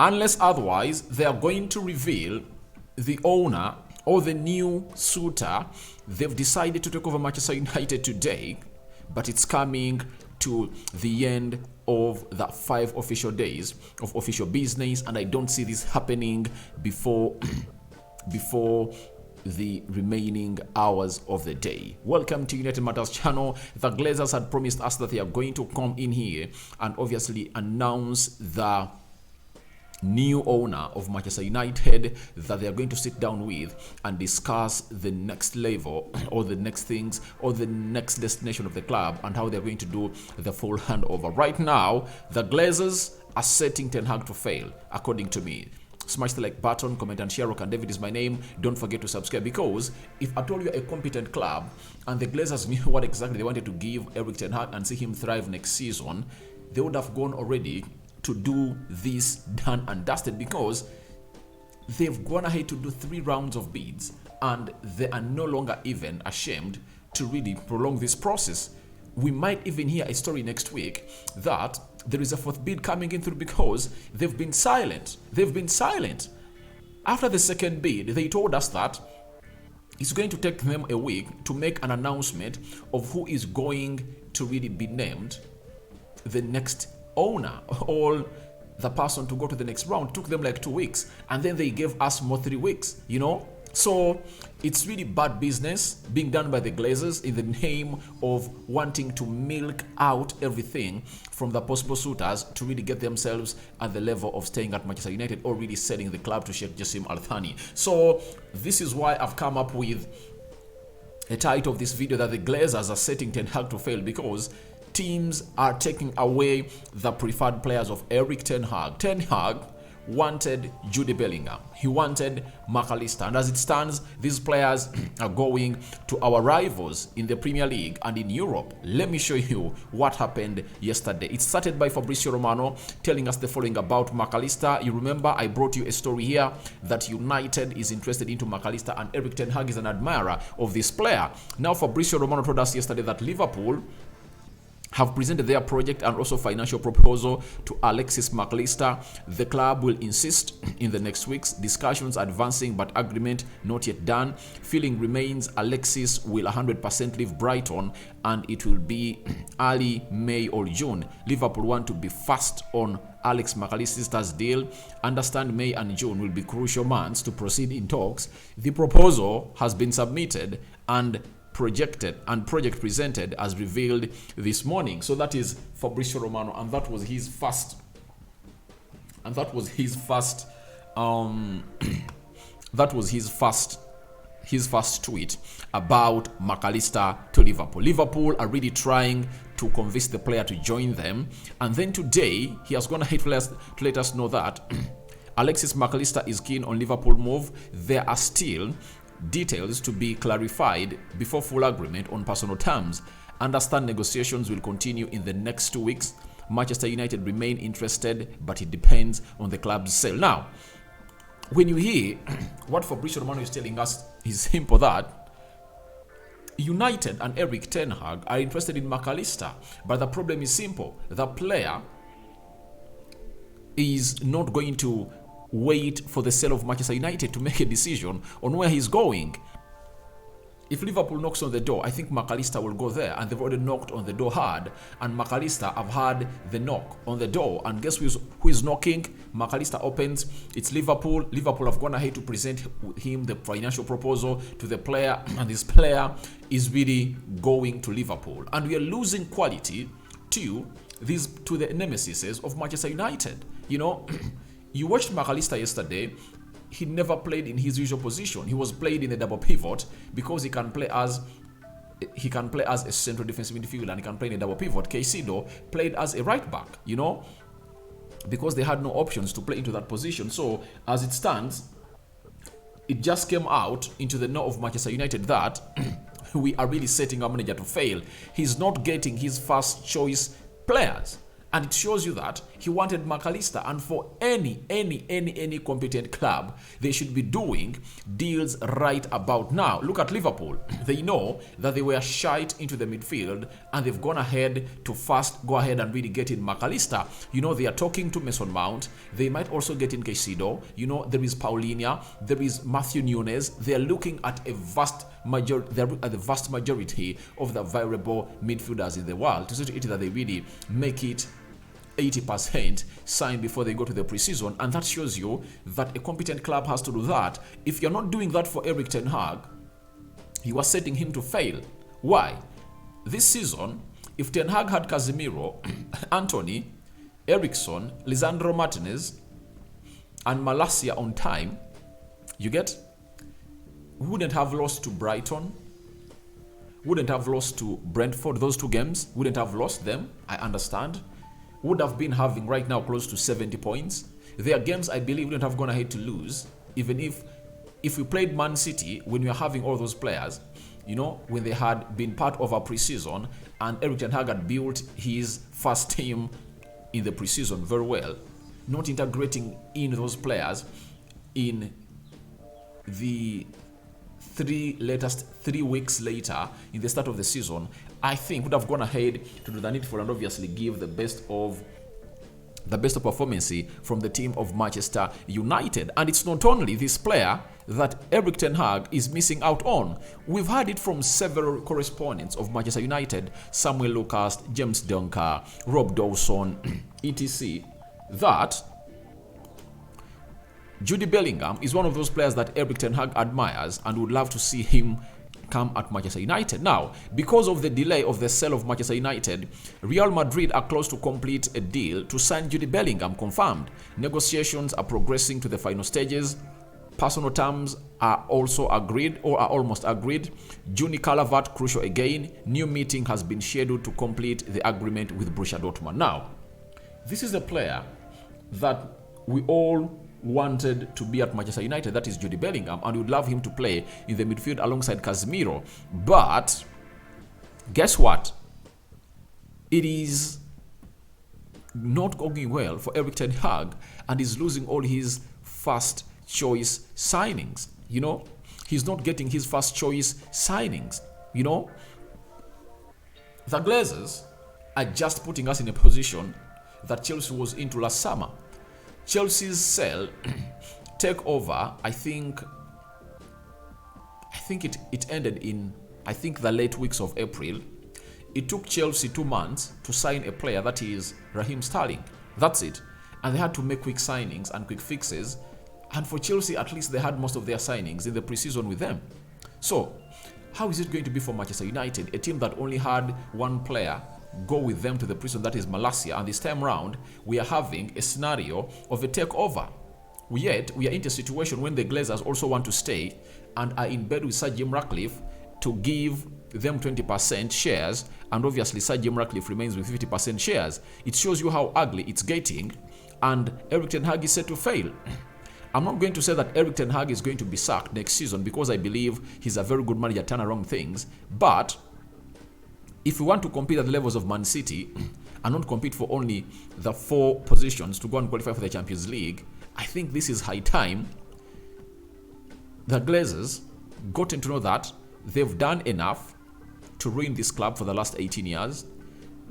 Unless otherwise, they are going to reveal the owner or the new suitor. They've decided to take over Manchester United today, but it's coming to the end of the 5 official days of official business, and I don't see this happening before the remaining hours of the day. Welcome to United Matters channel. The Glazers had promised us that they are going to come in here and obviously announce the new owner of Manchester United that they are going to sit down with and discuss the next level or the next things or the next destination of the club and how they're going to do the full handover. Right now, the Glazers are setting Ten Hag to fail, according to me. Smash the like button, comment and share. Rock and David is my name. Don't forget to subscribe, because if at all you're a competent club and the Glazers knew what exactly they wanted to give Eric Ten Hag and see him thrive next season, they would have gone already to do this done and dusted, because they've gone ahead to do 3 rounds of bids and they are no longer even ashamed to really prolong this process. We might even hear a story next week that there is a 4th bid coming in through, because they've been silent. They've been silent. After the 2nd bid, they told us that it's going to take them a week to make an announcement of who is going to really be named the next owner or the person to go to the next round. It took them like 2 weeks, and then they gave us more 3 weeks, So it's really bad business being done by the Glazers in the name of wanting to milk out everything from the possible suitors to really get themselves at the level of staying at Manchester United or really selling the club to Sheikh Jassim Al Thani. So this is why I've come up with a title of this video that the Glazers are setting Ten Hag to fail, because teams are taking away the preferred players of Eric Ten Hag. Ten Hag wanted Jude Bellingham. He wanted McAllister. And as it stands, these players are going to our rivals in the Premier League and in Europe. Let me show you what happened yesterday. It started by Fabrizio Romano telling us the following about McAllister. You remember I brought you a story here that United is interested into McAllister and Eric Ten Hag is an admirer of this player. Now Fabrizio Romano told us yesterday that Liverpool have presented their project and also financial proposal to Alexis McAllister. The club will insist in the next weeks. Discussions advancing, but agreement not yet done. Feeling remains Alexis will 100% leave Brighton, and it will be early May or June. Liverpool want to be fast on Alex McAllister's deal. Understand May and June will be crucial months to proceed in talks. The proposal has been submitted and project presented as revealed this morning. So that is Fabrizio Romano, and that was his first tweet about McAllister to Liverpool. Liverpool are really trying to convince the player to join them, and then today he has gone ahead to let us know that Alexis McAllister is keen on Liverpool move. There are still details to be clarified before full agreement on personal terms. Understand negotiations will continue in the next 2 weeks. Manchester United remain interested, but it depends on the club's sale. Now, when you hear what Fabrizio Romano is telling us, is simple that United and Eric Ten Hag are interested in McAllister, but the problem is simple. The player is not going to wait for the sale of Manchester United to make a decision on where he's going. If Liverpool knocks on the door, I think McAllister will go there, and they've already knocked on the door hard, and McAllister have had the knock on the door, and guess who is knocking? McAllister opens. It's Liverpool. Liverpool have gone ahead to present him the financial proposal to the player, and this player is really going to Liverpool, and we are losing quality to the nemesis of Manchester United. You watched McAllister yesterday. He never played in his usual position. He was played in a double pivot because he can play as a central defensive midfielder, and he can play in a double pivot. Caicedo played as a right back, because they had no options to play into that position. So as it stands, it just came out into the know of Manchester United that we are really setting our manager to fail. He's not getting his first choice players. And it shows you that he wanted McAllister. And for any competent club, they should be doing deals right about now. Look at Liverpool. They know that they were shite into the midfield, and they've gone ahead to first go ahead and really get in McAllister. You know, they are talking to Mason Mount. They might also get in Caicedo. You know, there is Paulinho. There is Matthew Nunes. They are looking at a vast majority of the viable midfielders in the world to see to it that they really make it 80% signed before they go to the preseason. And that shows you that a competent club has to do that. If you're not doing that for Erik ten Hag, you are setting him to fail. Why? This season, if Ten Hag had Casemiro, Anthony, Eriksen, Lisandro Martinez, and Malacia on time, you get, wouldn't have lost to Brighton, wouldn't have lost to Brentford. Those two games, wouldn't have lost them, I understand. Would have been having right now close to 70 points. Their games, I believe, wouldn't have gone ahead to lose, even if we played Man City when we were having all those players, you know, when they had been part of our preseason, and Erik ten Hag had built his first team in the preseason very well, not integrating in those players in the 3 weeks later in the start of the season, I think would have gone ahead to do the needful and obviously give the best of performance from the team of Manchester United. And it's not only this player that Erik ten Hag is missing out on. We've heard it from several correspondents of Manchester United, Samuel Lucas, James Dunker, Rob Dawson, etc., that Jude Bellingham is one of those players that Erik ten Hag admires and would love to see him come at Manchester United. Now, because of the delay of the sale of Manchester United, Real Madrid are close to complete a deal to sign Jude Bellingham, confirmed. Negotiations are progressing to the final stages. Personal terms are also agreed or are almost agreed. Juni Calvert, crucial again. New meeting has been scheduled to complete the agreement with Borussia Dortmund. Now, this is a player that we all wanted to be at Manchester United, that is Jude Bellingham, and we would love him to play in the midfield alongside Casemiro. But guess what? It is not going well for Erik ten Hag, and he's losing all his first choice signings. You know, he's not getting his first choice signings. You know, the Glazers are just putting us in a position that Chelsea was into last summer. Chelsea's sale takeover, I think it ended in, I think, the late weeks of April. It took Chelsea 2 months to sign a player, that is Raheem Sterling. That's it. And they had to make quick signings and quick fixes. And for Chelsea, at least they had most of their signings in the preseason with them. So, how is it going to be for Manchester United, a team that only had one player go with them to the prison, that is Malacia, and this time round we are having a scenario of a takeover. Yet we are in a situation when the Glazers also want to stay and are in bed with Sir Jim Ratcliffe to give them 20% shares, and obviously Sir Jim Ratcliffe remains with 50% shares. It shows you how ugly it's getting, and Erik ten Hag is set to fail. I'm not going to say that Erik ten Hag is going to be sacked next season, because I believe he's a very good manager, turn around things. But if we want to compete at the levels of Man City and not compete for only the 4 positions to go and qualify for the Champions League, I think this is high time the Glazers gotten to know that they've done enough to ruin this club for the last 18 years.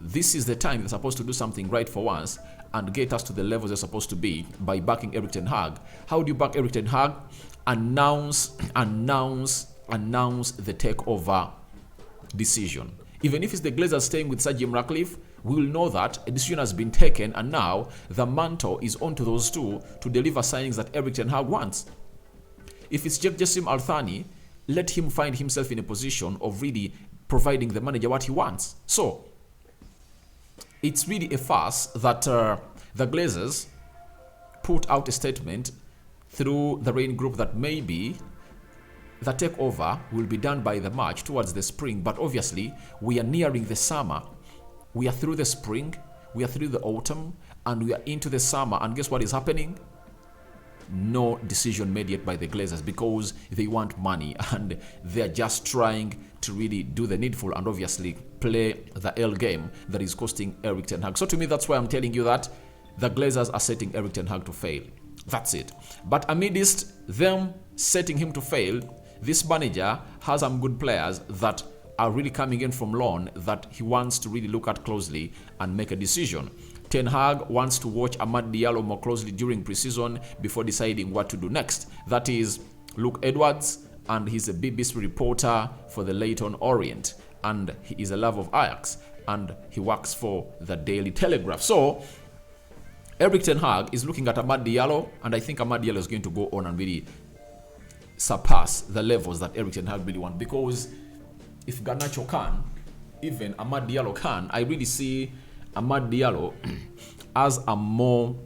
This is the time they're supposed to do something right for once and get us to the levels they're supposed to be by backing Erik ten Hag. How do you back Erik ten Hag? Announce the takeover decision. Even if it's the Glazers staying with Sir Jim Ratcliffe, we will know that a decision has been taken, and now the mantle is onto those two to deliver signings that Erik ten Hag wants. If it's Jassim Al-Thani, let him find himself in a position of really providing the manager what he wants. So, it's really a farce that the Glazers put out a statement through the Rain Group that maybe the takeover will be done by the March towards the spring, but obviously we are nearing the summer. We are through the spring, we are through the autumn, and we are into the summer. And guess what is happening? no decision made yet by the Glazers because they want money and they're just trying to really do the needful and obviously play the L game that is costing Erik ten Hag. So to me, that's why I'm telling you that the Glazers are setting Erik ten Hag to fail. That's it. But amidst them setting him to fail, this manager has some good players that are really coming in from loan that he wants to really look at closely and make a decision. Ten Hag wants to watch Amad Diallo more closely during preseason before deciding what to do next. That is Luke Edwards, and he's a BBC reporter for the Leyton Orient, and he is a lover of Ajax, and he works for the Daily Telegraph. So Erik ten Hag is looking at Amad Diallo, and I think Amad Diallo is going to go on and really surpass the levels that Erik ten Hag really wants, because if Garnacho can, even Amad Diallo can, I really see Amad Diallo as a more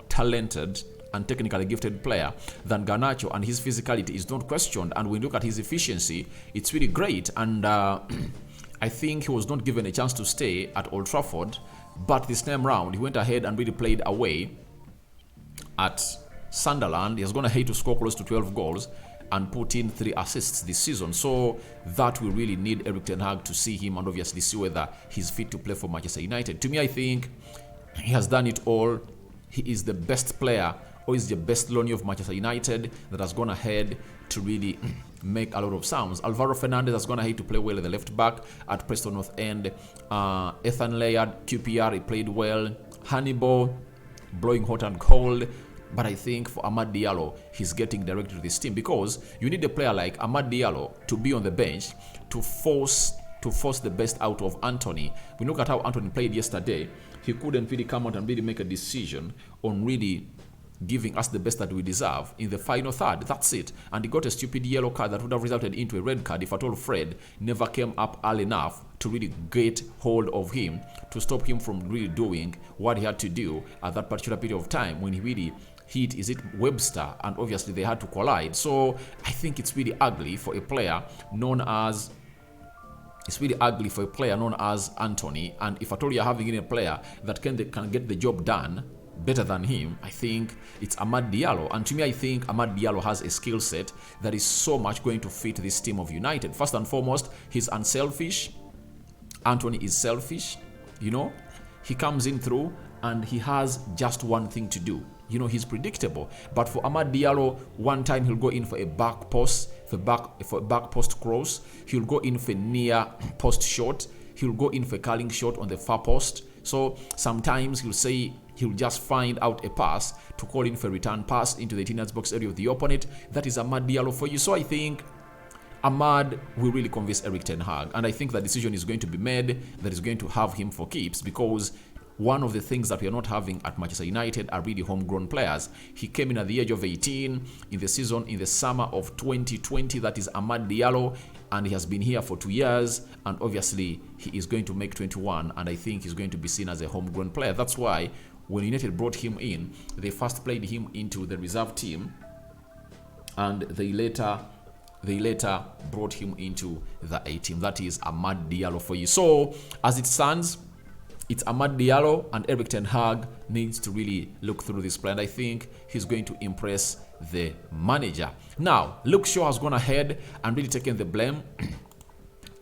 talented and technically gifted player than Garnacho, and his physicality is not questioned. And when you look at his efficiency, it's really great. And I think he was not given a chance to stay at Old Trafford, but this time round he went ahead and really played away at Sunderland. He's going to hate to score close to 12 goals and put in 3 assists this season. So that will really need Erik ten Hag to see him and obviously see whether he's fit to play for Manchester United. To me, I think he has done it all. He is the best player, or is the best loanee of Manchester United that has gone ahead to really make a lot of sounds. Alvaro Fernandez has gone ahead to play well at the left back at Preston North End. Ethan Laird, QPR, he played well. Hannibal, blowing hot and cold. But I think for Amad Diallo, he's getting directly to this team, because you need a player like Amad Diallo to be on the bench to force the best out of Anthony. We look at how Anthony played yesterday. He couldn't really come out and really make a decision on really giving us the best that we deserve in the final third. That's it. And he got a stupid yellow card that would have resulted into a red card if at all Fred never came up early enough to really get hold of him, to stop him from really doing what he had to do at that particular period of time when he really hit, is it Webster, and obviously they had to collide. So I think it's really ugly for a player known as Anthony. And if at all you're having a player that can get the job done better than him, I think it's Amad Diallo. And to me, I think Amad Diallo has a skill set that is so much going to fit this team of United. First and foremost, he's unselfish. Anthony is selfish. He comes in through and he has just one thing to do. He's predictable. But for Amad Diallo, one time he'll go in for a back post, for a back post cross. He'll go in for near post shot. He'll go in for a curling shot on the far post. So sometimes he'll just find out a pass to call in for a return pass into the 18 box area of the opponent. That is Amad Diallo for you. So I think Amad will really convince Erik ten Hag, and I think the decision is going to be made that is going to have him for keeps, because one of the things that we are not having at Manchester United are really homegrown players. He came in at the age of 18 in the summer of 2020. That is Amad Diallo, and he has been here for 2 years, and obviously he is going to make 21, and I think he's going to be seen as a homegrown player. That's why when United brought him in, they first played him into the reserve team, and they later brought him into the A team. That is Amad Diallo for you. So as it stands, it's Amad Diallo, and Erik ten Hag needs to really look through this plan. I think he's going to impress the manager. Now, Luke Shaw has gone ahead and really taken the blame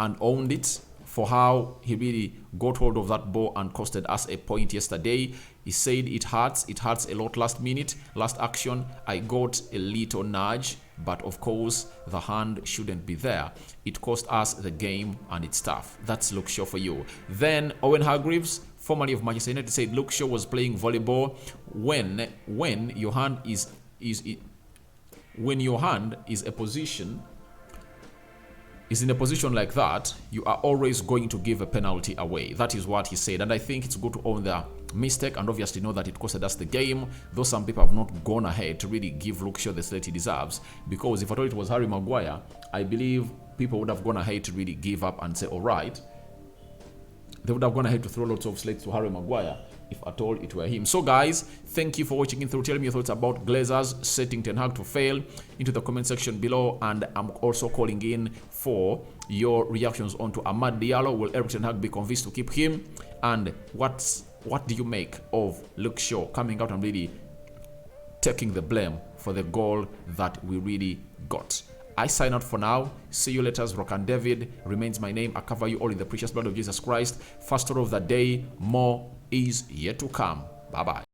and owned it for how he really got hold of that ball and costed us a point yesterday. He said it hurts a lot last minute, last action. I got a little nudge, but of course the hand shouldn't be there. It cost us the game and it's tough. That's Luke Shaw for you. Then Owen Hargreaves, formerly of Manchester United, said Luke Shaw was playing volleyball when your hand is in a position like that, you are always going to give a penalty away. That is what he said, and I think it's good to own their mistake and obviously know that it costed us the game, though some people have not gone ahead to really give Luke Shaw the slate he deserves, because if I thought it was Harry Maguire, I believe people would have gone ahead to really give up and say, all right, they would have gone ahead to throw lots of slates to Harry Maguire if at all it were him. So guys, thank you for watching in through. Tell me your thoughts about Glazers setting Ten Hag to fail into the comment section below, and I'm also calling in for your reactions onto Amad Diallo. Will Erik ten Hag be convinced to keep him? And what do you make of Luke Shaw coming out and really taking the blame for the goal that we really got. I sign out for now. See you later. Rock and David remains my name. I cover you all in the precious blood of Jesus Christ. First story of the day. More is yet to come. Bye-bye.